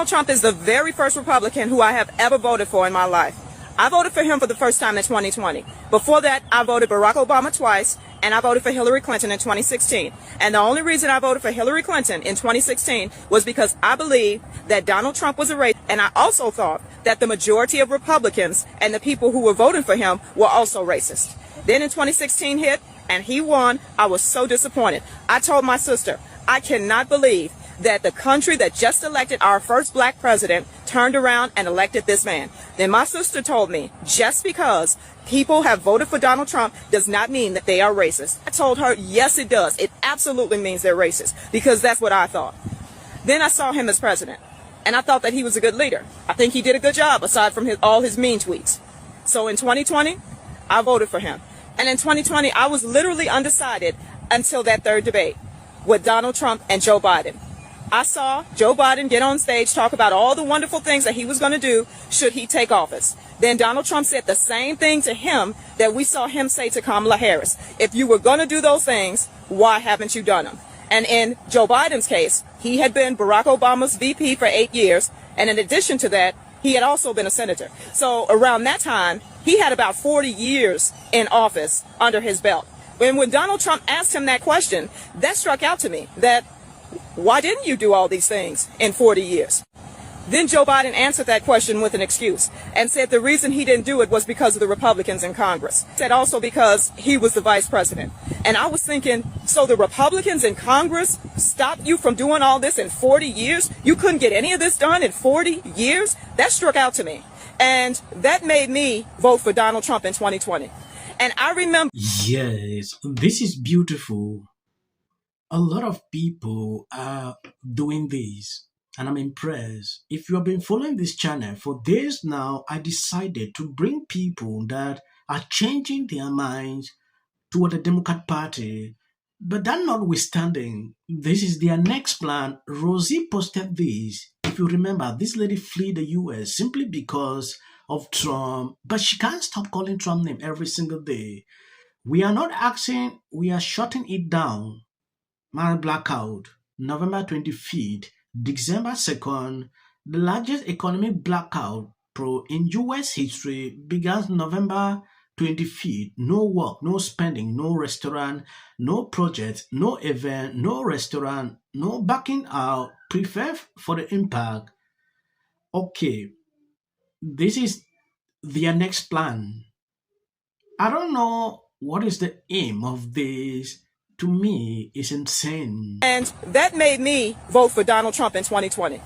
Donald Trump is the very first Republican who I have ever voted for in my life. I voted for him for the first time in 2020. Before that, I voted Barack Obama twice, and I voted for Hillary Clinton in 2016. And the only reason I voted for Hillary Clinton in 2016 was because I believed that Donald Trump was a racist, and I also thought that the majority of Republicans and the people who were voting for him were also racist. Then in 2016 hit, and he won. I was so disappointed. I told my sister, I cannot believe that the country that just elected our first black president turned around and elected this man. Then my sister told me, just because people have voted for Donald Trump does not mean that they are racist. I told her, yes, it does. It absolutely means they're racist, because that's what I thought. Then I saw him as president, and I thought that he was a good leader. I think he did a good job, aside from all his mean tweets. So in 2020, I voted for him. And in 2020, I was literally undecided until that third debate with Donald Trump and Joe Biden. I saw Joe Biden get on stage, talk about all the wonderful things that he was going to do should he take office. Then Donald Trump said the same thing to him that we saw him say to Kamala Harris. If you were going to do those things, why haven't you done them? And in Joe Biden's case, he had been Barack Obama's VP for 8 years. And in addition to that, he had also been a senator. So around that time, he had about 40 years in office under his belt. And when Donald Trump asked him that question, that struck out to me, that why didn't you do all these things in 40 years? Then Joe Biden answered that question with an excuse and said the reason he didn't do it was because of the Republicans in Congress. Said also because he was the vice president. And I was thinking, so the Republicans in Congress stopped you from doing all this in 40 years? You couldn't get any of this done in 40 years? That struck out to me. And that made me vote for Donald Trump in 2020. And I remember... Yes, this is beautiful. A lot of people are doing this, and I'm impressed. If you have been following this channel for days now, I decided to bring people that are changing their minds toward the Democrat Party. But that notwithstanding, this is their next plan. Rosie posted this. If you remember, this lady fled the US simply because of Trump, but she can't stop calling Trump name every single day. We are not asking, we are shutting it down. My blackout, November 25th, December 2nd, the largest economic blackout in US history began November 25th. No work, no spending, no restaurant, no project, no event, no restaurant, no backing out, prepare for the impact. Okay, this is their next plan. I don't know what is the aim of this. To me, it's insane. And that made me vote for Donald Trump in 2020.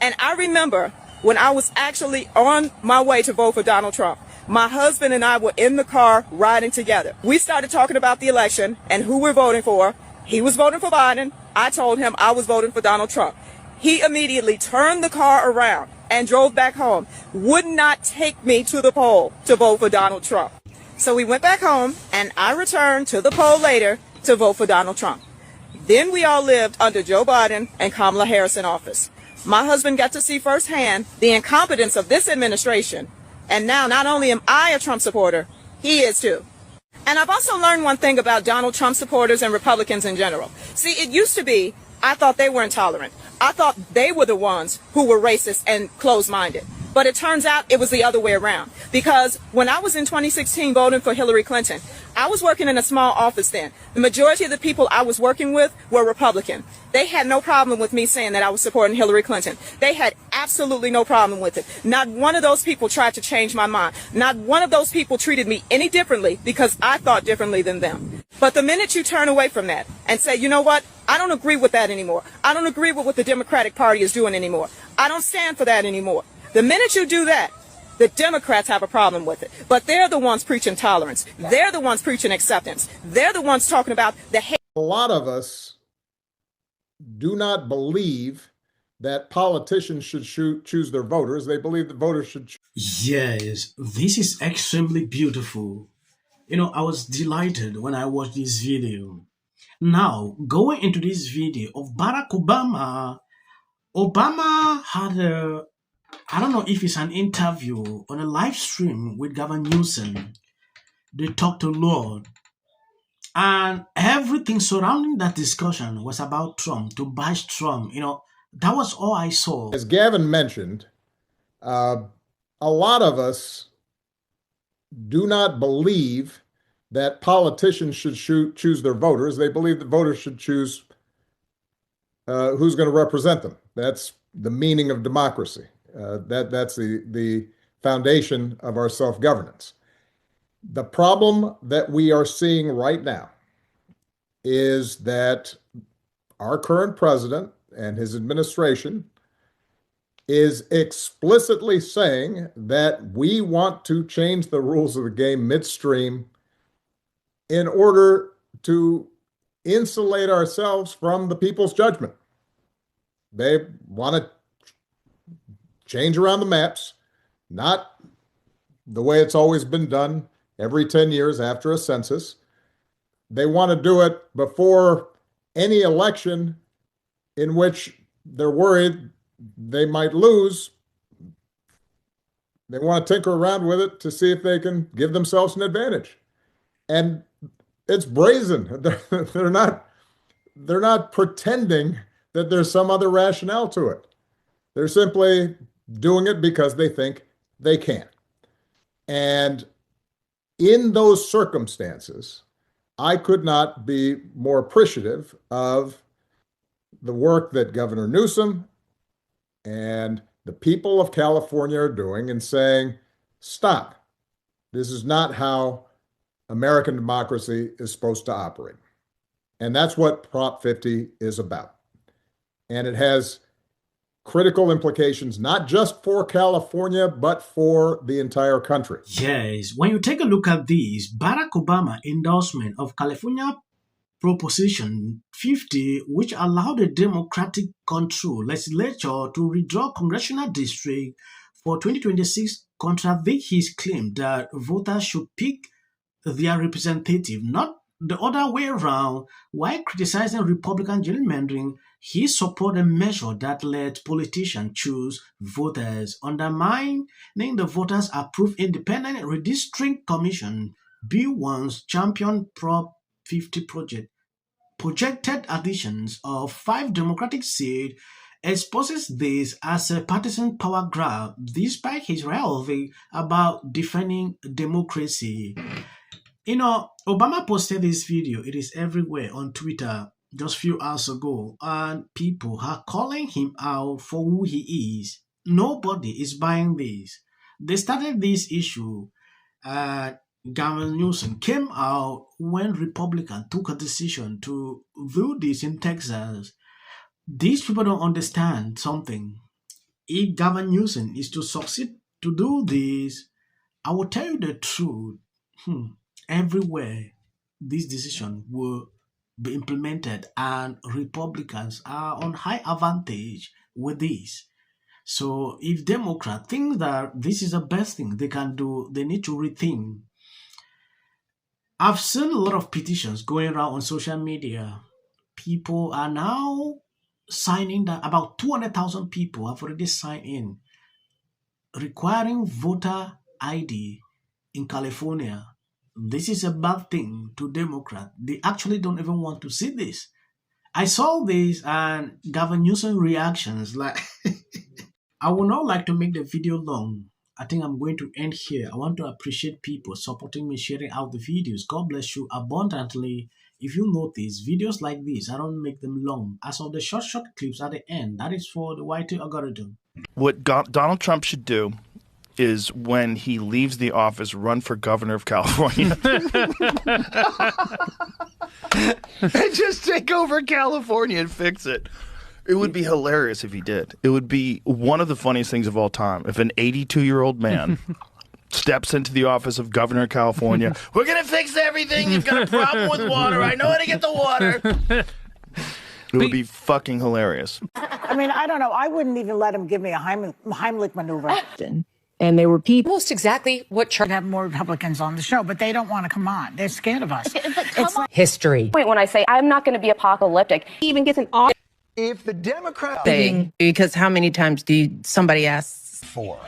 And I remember when I was actually on my way to vote for Donald Trump, my husband and I were in the car riding together. We started talking about the election and who we're voting for. He was voting for Biden. I told him I was voting for Donald Trump. He immediately turned the car around and drove back home, would not take me to the poll to vote for Donald Trump. So we went back home, and I returned to the poll later to vote for Donald Trump. Then we all lived under Joe Biden and Kamala Harris in office. My husband got to see firsthand the incompetence of this administration. And now not only am I a Trump supporter, he is too. And I've also learned one thing about Donald Trump supporters and Republicans in general. See, it used to be, I thought they were intolerant. I thought they were the ones who were racist and closed-minded. But it turns out it was the other way around. Because when I was in 2016 voting for Hillary Clinton, I was working in a small office then. The majority of the people I was working with were Republican. They had no problem with me saying that I was supporting Hillary Clinton. They had absolutely no problem with it. Not one of those people tried to change my mind. Not one of those people treated me any differently because I thought differently than them. But the minute you turn away from that and say, you know what, I don't agree with that anymore. I don't agree with what the Democratic Party is doing anymore. I don't stand for that anymore. The minute you do that, the Democrats have a problem with it. But they're the ones preaching tolerance. They're the ones preaching acceptance. They're the ones talking about the hate. A lot of us do not believe that politicians should choose their voters. They believe that voters should choose. Yes, this is extremely beautiful. You know, I was delighted when I watched this video. Now, going into this video of Barack Obama, Obama had I don't know if it's an interview on a live stream with Gavin Newsom. They talked a lot. And everything surrounding that discussion was about Trump, to bash Trump. You know, That was all I saw. As Gavin mentioned, a lot of us do not believe that politicians should choose their voters. They believe that voters should choose who's going to represent them. That's the meaning of democracy. That's the foundation of our self-governance. The problem that we are seeing right now is that our current president and his administration is explicitly saying that we want to change the rules of the game midstream in order to insulate ourselves from the people's judgment. They want to change around the maps, not the way it's always been done every 10 years after a census. They want to do it before any election in which they're worried they might lose. They want to tinker around with it to see if they can give themselves an advantage. And it's brazen. They're not pretending that there's some other rationale to it. They're simply doing it because they think they can. And in those circumstances, I could not be more appreciative of the work that Governor Newsom and the people of California are doing in saying, stop. This is not how American democracy is supposed to operate. And that's what Prop 50 is about. And it has critical implications, not just for California, but for the entire country. Yes, when you take a look at this, Barack Obama endorsement of California Proposition 50, which allowed the Democratic control legislature to withdraw congressional district for 2026, contradict his claim that voters should pick their representative, not the other way around. While criticizing Republican gerrymandering, he supported a measure that let politicians choose voters, undermining the voters approved Independent Redistricting Commission Bill 1's champion Prop 50 project. Projected additions of 5 Democratic seats exposes this as a partisan power grab, despite his rhetoric about defending democracy. You know, Obama posted this video. It is everywhere on Twitter just a few hours ago, and people are calling him out for who he is. Nobody is buying this. They started this issue. Gavin Newsom came out when Republicans took a decision to do this in Texas. These people don't understand something. If Gavin Newsom is to succeed to do this, I will tell you the truth. Everywhere this decision will be implemented, and Republicans are on high advantage with this. So if Democrats think that this is the best thing they can do, they need to rethink. I've seen a lot of petitions going around on social media. People are now signing that. About 200,000 people have already signed in, requiring voter ID in California. This is a bad thing to Democrats. They actually don't even want to see this. I saw this and Gavin Newsom reactions. Like, I would not like to make the video long. I think I'm going to end here. I want to appreciate people supporting me, sharing out the videos. God bless you abundantly. If you notice, videos like this, I don't make them long. As of the short clips at the end, that is for the YT algorithm. What Donald Trump should do is, when he leaves the office, run for governor of California. And just take over California and fix it. It would be hilarious if he did. It would be one of the funniest things of all time if an 82-year-old man steps into the office of governor of California. We're going to fix everything. You've got a problem with water. I know how to get the water. It would be fucking hilarious. I mean, I don't know. I wouldn't even let him give me a Heimlich maneuver. And there were people. Almost exactly what Trump have more Republicans on the show, but they don't want to come on. They're scared of us. It's history. Point when I say I'm not going to be apocalyptic. He even gets an If the Democrats Because how many times do somebody asks for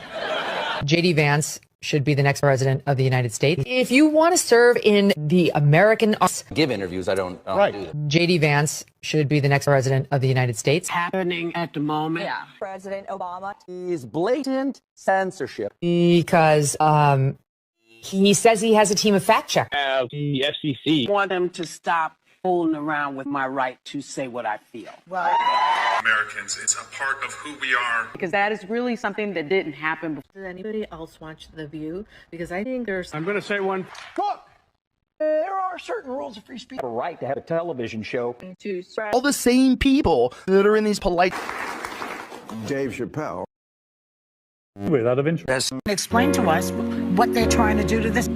J.D. Vance should be the next president of the United States. If you want to serve in the American give interviews, I don't do that. JD Vance should be the next president of the United States. Happening at the moment. Yeah. President Obama. Is blatant censorship. Because he says he has a team of fact checkers. The FCC. I want them to stop fooling around with my right to say what I feel. Americans, it's a part of who we are. Because that is really something that didn't happen before. Does anybody else watch The View? Because I think there's... I'm going to say one. Look, there are certain rules of free speech. A right to have a television show. To spread. All the same people that are in these polite. Dave Chappelle. Without of interest. Explain to us what they're trying to do to this.